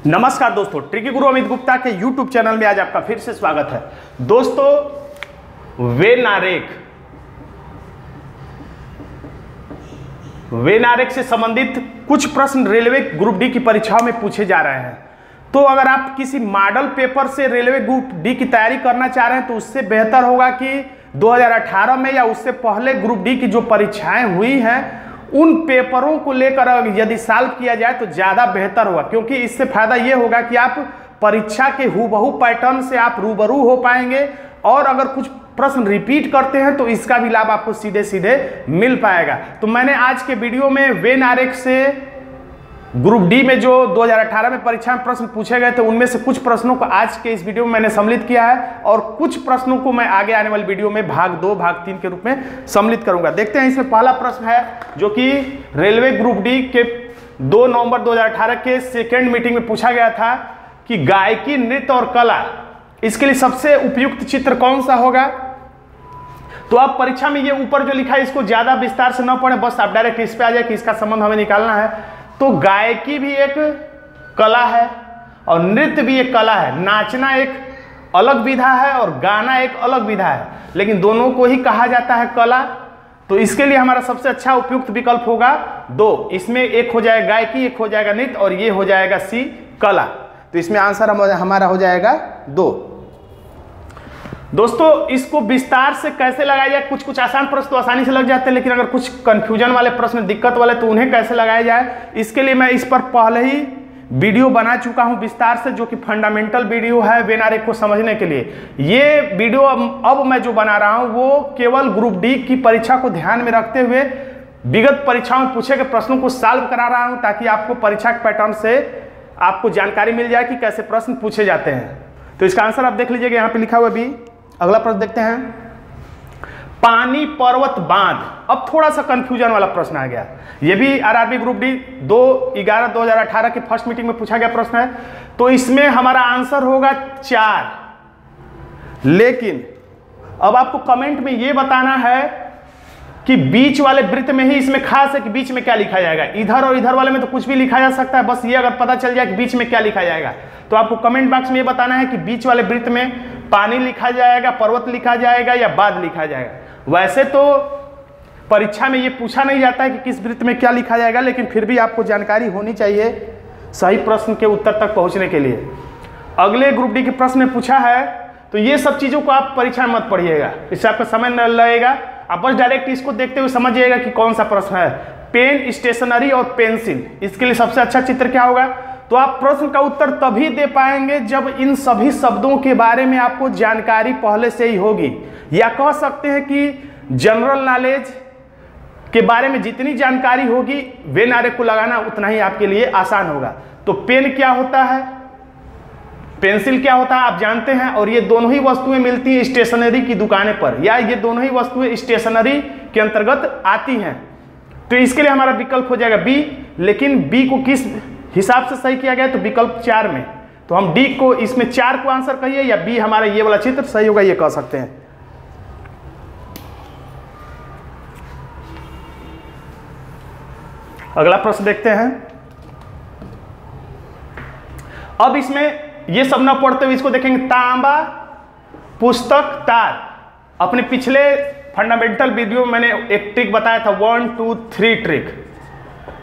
नमस्कार दोस्तों, ट्रिकी गुरु अमित गुप्ता के YouTube चैनल में आज आपका फिर से स्वागत है। दोस्तों, वेनारेक से संबंधित कुछ प्रश्न रेलवे ग्रुप डी की परीक्षाओं में पूछे जा रहे हैं। तो अगर आप किसी मॉडल पेपर से रेलवे ग्रुप डी की तैयारी करना चाह रहे हैं तो उससे बेहतर होगा कि 2018 में या उससे पहले ग्रुप डी की जो परीक्षाएं हुई हैं उन पेपरों को लेकर यदि सॉल्व किया जाए तो ज़्यादा बेहतर होगा, क्योंकि इससे फायदा ये होगा कि आप परीक्षा के हूबहू पैटर्न से आप रूबरू हो पाएंगे और अगर कुछ प्रश्न रिपीट करते हैं तो इसका भी लाभ आपको सीधे सीधे मिल पाएगा। तो मैंने आज के वीडियो में वेनारेक से ग्रुप डी में जो 2018 में परीक्षा में प्रश्न पूछे गए थे उनमें से कुछ प्रश्नों को आज के इस वीडियो में मैंने सम्मिलित किया है और कुछ प्रश्नों को मैं आगे आने वाली वीडियो में भाग 2 भाग 3 के रूप में सम्मिलित करूंगा। देखते हैं, इसमें पहला प्रश्न है जो कि रेलवे ग्रुप डी के 2 नवंबर 2018 के सेकेंड मीटिंग में पूछा गया था कि गायकी, नृत्य और कला, इसके लिए सबसे उपयुक्त चित्र कौन सा होगा। तो आप परीक्षा में ये ऊपर जो लिखा है इसको ज्यादा विस्तार से न पढ़ें, बस आप डायरेक्ट इस पे आ जाए कि इसका संबंध हमें निकालना है। तो गायकी भी एक कला है और नृत्य भी एक कला है। नाचना एक अलग विधा है और गाना एक अलग विधा है, लेकिन दोनों को ही कहा जाता है कला। तो इसके लिए हमारा सबसे अच्छा उपयुक्त विकल्प होगा 2। इसमें एक हो जाएगा गायकी, एक हो जाएगा नृत्य और ये हो जाएगा सी कला। तो इसमें आंसर हमारा हो जाएगा 2। दोस्तों, इसको विस्तार से कैसे लगाया जाए, कुछ आसान प्रश्न तो आसानी से लग जाते हैं, लेकिन अगर कुछ कंफ्यूजन वाले प्रश्न, दिक्कत वाले, तो उन्हें कैसे लगाया जाए, इसके लिए मैं इस पर पहले ही वीडियो बना चुका हूं विस्तार से, जो कि फंडामेंटल वीडियो है वेनारेक को समझने के लिए। ये वीडियो अब मैं जो बना रहा हूं वो केवल ग्रुप डी की परीक्षा को ध्यान में रखते हुए विगत परीक्षाओं में पूछे गए प्रश्नों को सॉल्व करा रहा हूं, ताकि आपको परीक्षा के पैटर्न से आपको जानकारी मिल जाए कि कैसे प्रश्न पूछे जाते हैं। तो इसका आंसर आप देख लीजिएगा, यहाँ पे लिखा हुआ भी। अगला प्रश्न देखते हैं, पानी पर्वत बांध। अब थोड़ा सा कंफ्यूजन वाला प्रश्न आ गया। यह भी आरआरबी ग्रुप डी 2/11/2018 की फर्स्ट मीटिंग में पूछा गया प्रश्न है। तो इसमें हमारा आंसर होगा 4। लेकिन अब आपको कमेंट में यह बताना है कि बीच वाले वृत्त में ही इसमें खास है कि बीच में क्या लिखा जाएगा। इधर और इधर वाले में तो कुछ भी लिखा जा सकता है, बस ये अगर पता चल जाए कि बीच में क्या लिखा जाएगा तो आपको कमेंट बॉक्स में ये बताना है कि बीच वाले वृत्त में पानी लिखा जाएगा, पर्वत लिखा जाएगा या बांध लिखा जाएगा। वैसे तो परीक्षा में ये पूछा नहीं जाता है कि किस वृत्त में क्या लिखा जाएगा, लेकिन फिर भी आपको जानकारी होनी चाहिए सही प्रश्न के उत्तर तक पहुंचने के लिए। अगले ग्रुप डी के प्रश्न में पूछा है, तो ये सब चीजों को आप परीक्षा में मत पढ़िएगा, इससे आपका समय न लगेगा। आप बस डायरेक्ट इसको देखते हुए समझिएगा कि कौन सा प्रश्न है। पेन, स्टेशनरी और पेंसिल, इसके लिए सबसे अच्छा चित्र क्या होगा। तो आप प्रश्न का उत्तर तभी दे पाएंगे जब इन सभी शब्दों के बारे में आपको जानकारी पहले से ही होगी, या कह सकते हैं कि जनरल नॉलेज के बारे में जितनी जानकारी होगी वेनारेक को लगाना उतना ही आपके लिए आसान होगा। तो पेन क्या होता है, पेंसिल क्या होता है आप जानते हैं, और ये दोनों ही वस्तुएं मिलती हैं स्टेशनरी की दुकानें पर, या ये दोनों ही वस्तुएं स्टेशनरी के अंतर्गत आती हैं। तो इसके लिए हमारा विकल्प हो जाएगा बी। लेकिन बी को किस हिसाब से सही किया गया, तो विकल्प 4 में। तो हम डी को इसमें 4 को आंसर कहिए, या बी हमारा ये वाला चित्र सही होगा ये कह सकते हैं। अगला प्रश्न देखते हैं। अब इसमें ये सब ना पढ़ते हुए इसको देखेंगे, तांबा, पुस्तक, तार। अपने पिछले फंडामेंटल वीडियो में मैंने एक ट्रिक बताया था, 1 2 3 ट्रिक।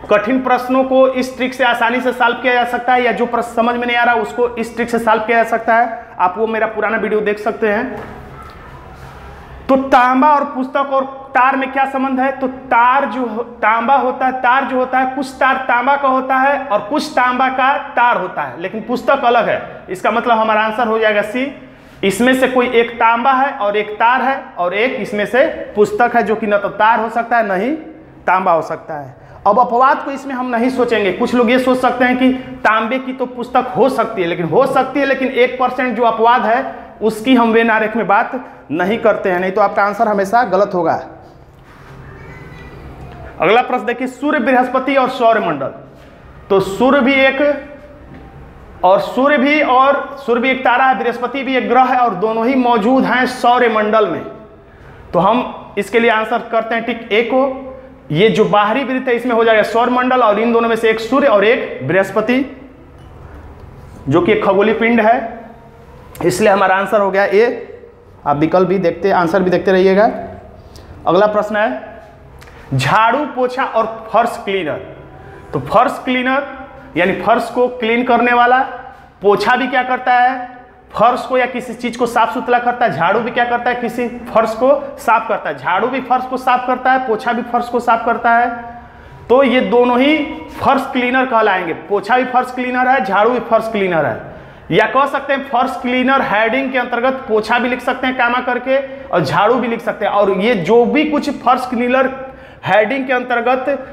कठिन प्रश्नों को इस ट्रिक से आसानी से सॉल्व किया जा सकता है, या जो प्रश्न समझ में नहीं आ रहा उसको इस ट्रिक से सॉल्व किया जा सकता है। आप वो मेरा पुराना वीडियो देख सकते हैं। तो तांबा और पुस्तक और तार में क्या संबंध है। तो तार जो तांबा होता है, तार जो होता है, कुछ तार तांबा का होता है और कुछ तांबा का तार होता है, लेकिन पुस्तक अलग है। इसका मतलब हमारा आंसर हो जाएगा सी। इसमें से कोई एक तांबा है और एक तार है, और एक इसमें से पुस्तक है जो कि न तो तार हो सकता है न ही तांबा हो सकता है। अब अपवाद को इसमें हम नहीं सोचेंगे। कुछ लोग ये सोच सकते हैं कि तांबे की तो पुस्तक हो सकती है, लेकिन हो सकती है, लेकिन 1% जो अपवाद है उसकी हम वेनारेक में बात नहीं करते हैं, नहीं तो आपका आंसर हमेशा गलत होगा। अगला प्रश्न देखिए, सूर्य, बृहस्पति और सौरमंडल। तो सूर्य भी एक एक तारा है, बृहस्पति भी एक ग्रह है, और दोनों ही मौजूद हैं सौरमंडल में। तो हम इसके लिए आंसर करते हैं टिक ए को। ये जो बाहरी वृत्त है इसमें हो जाएगा सौरमंडल, और इन दोनों में से एक सूर्य और एक बृहस्पति। जो कि एक खगोलीय पिंड है, इसलिए हमारा आंसर हो गया ए। आप विकल्प भी देखते, आंसर भी देखते रहिएगा। अगला प्रश्न है झाड़ू, पोछा और फर्श क्लीनर। तो फर्श क्लीनर यानी फर्श को क्लीन करने वाला, पोछा भी क्या करता है, फर्श को या किसी चीज को साफ सुथरा करता है, झाड़ू भी क्या करता है, किसी फर्श को साफ करता है। झाड़ू भी फर्श को साफ करता है, पोछा भी फर्श को साफ करता है, तो ये दोनों ही फर्श क्लीनर कहलाएंगे। पोछा भी फर्श क्लीनर है, झाड़ू भी फर्श क्लीनर है। या कह सकते हैं फर्श क्लीनर हेडिंग के अंतर्गत पोछा भी लिख सकते हैं कामा करके और झाड़ू भी लिख सकते हैं। और ये जो भी कुछ फर्श क्लीनर हेडिंग के अंतर्गत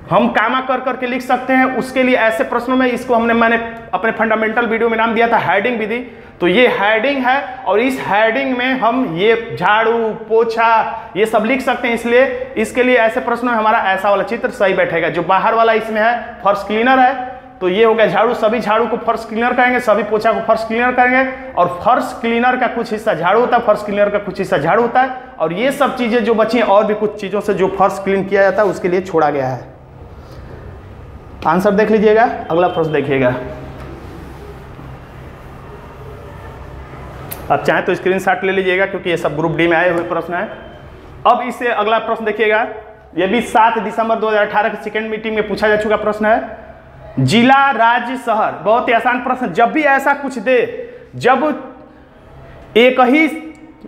हम कामा कर करके लिख सकते हैं, उसके लिए ऐसे प्रश्नों में इसको मैंने अपने फंडामेंटल वीडियो में नाम दिया था हेडिंग विधि। तो ये हेडिंग है और इस हेडिंग में हम ये झाड़ू, पोछा ये सब लिख सकते हैं, इसलिए इसके लिए ऐसे प्रश्न में हमारा ऐसा वाला चित्र सही बैठेगा। जो बाहर वाला इसमें है फर्श क्लीनर है, तो ये हो गया झाड़ू, सभी झाड़ू को फर्श क्लीनर करेंगे, सभी पोछा को फर्श क्लीनर करेंगे। और फर्श क्लीनर का कुछ हिस्सा झाड़ू होता है, फर्श क्लीनर का कुछ हिस्सा झाड़ू होता है। और ये सब चीजें जो बची हैं और भी कुछ चीजों से जो फर्श क्लीन किया जाता है उसके लिए छोड़ा गया है। आंसर देख लीजिएगा। अगला प्रश्न देखिएगा, आप चाहें तो स्क्रीनशॉट ले लीजिएगा क्योंकि ये सब ग्रुप डी में आए हुए प्रश्न है। अब इससे अगला प्रश्न देखिएगा, ये भी 7 दिसंबर 2018 की सेकेंड मीटिंग में पूछा जा चुका प्रश्न है। जिला, राज्य, शहर, बहुत ही आसान प्रश्न। जब भी ऐसा कुछ दे, जब एक ही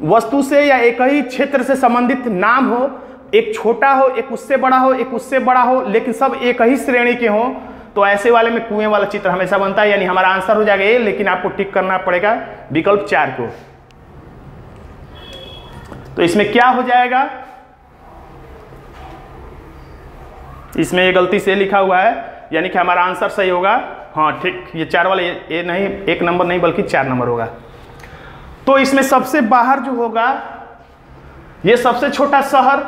वस्तु से या एक ही क्षेत्र से संबंधित नाम हो, एक छोटा हो, एक उससे बड़ा हो, एक उससे बड़ा हो, लेकिन सब एक ही श्रेणी के हों, तो ऐसे वाले में कुएं वाला चित्र हमेशा बनता है। यानी हमारा आंसर हो जाएगा ए, लेकिन आपको टिक करना पड़ेगा विकल्प 4 को। तो इसमें क्या हो जाएगा, इसमें ये गलती से लिखा हुआ है, यानी कि हमारा आंसर सही होगा। हाँ ठीक, ये 4 वाला ये नहीं, 1 नंबर नहीं बल्कि 4 नंबर होगा। तो इसमें सबसे बाहर जो होगा, ये सबसे छोटा शहर,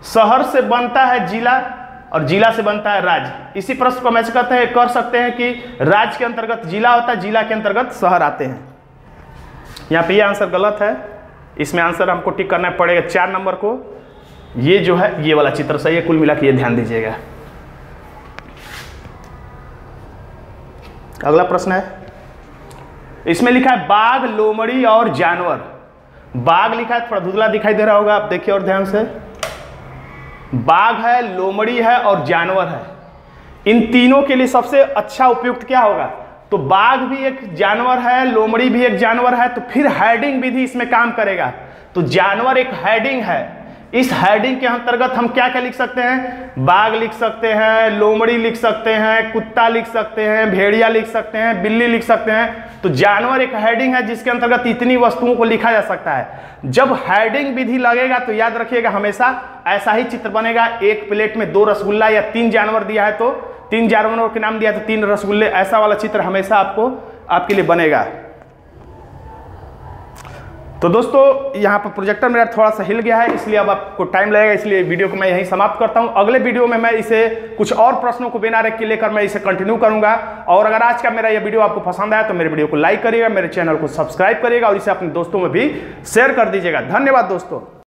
शहर से बनता है जिला और जिला से बनता है राज्य। इसी प्रश्न को मैच करते हैं, कर सकते हैं कि राज्य के अंतर्गत जिला होता है, जिला के अंतर्गत शहर आते हैं। यहाँ पे ये आंसर गलत है, इसमें आंसर हमको टिक करना पड़ेगा 4 नंबर को। ये जो है ये वाला चित्र सही है, कुल मिला के ये ध्यान दीजिएगा। अगला प्रश्न है, इसमें लिखा है बाघ, लोमड़ी और जानवर। बाघ लिखा है, थोड़ा धुंधला दिखाई दे रहा होगा, आप देखिए और ध्यान से। बाघ है, लोमड़ी है और जानवर है। इन तीनों के लिए सबसे अच्छा उपयुक्त क्या होगा? तो बाघ भी एक जानवर है, लोमड़ी भी एक जानवर है, तो फिर हेडिंग विधि इसमें काम करेगा। तो जानवर एक हेडिंग है, इस हेडिंग के अंतर्गत हम क्या क्या लिख सकते हैं? बाघ लिख सकते हैं, लोमड़ी लिख सकते हैं, कुत्ता लिख सकते हैं, भेड़िया लिख सकते हैं, बिल्ली लिख सकते हैं। तो जानवर एक हेडिंग है जिसके अंतर्गत इतनी वस्तुओं को लिखा जा सकता है। जब हेडिंग विधि लगेगा तो याद रखिएगा हमेशा ऐसा ही चित्र बनेगा। एक प्लेट में 2 रसगुल्ला या 3 जानवर दिया है तो 3 जानवरों के नाम दिया तो 3 रसगुल्ले, ऐसा वाला चित्र हमेशा आपके लिए बनेगा। तो दोस्तों यहाँ पर प्रोजेक्टर मेरा थोड़ा सा हिल गया है, इसलिए अब आपको टाइम लगेगा, इसलिए वीडियो को मैं यहीं समाप्त करता हूँ। अगले वीडियो में मैं इसे कुछ और प्रश्नों को बिना रख के लेकर मैं इसे कंटिन्यू करूँगा। और अगर आज का मेरा यह वीडियो आपको पसंद आया तो मेरे वीडियो को लाइक करिएगा, मेरे चैनल को सब्सक्राइब करिएगा और इसे अपने दोस्तों में भी शेयर कर दीजिएगा। धन्यवाद दोस्तों।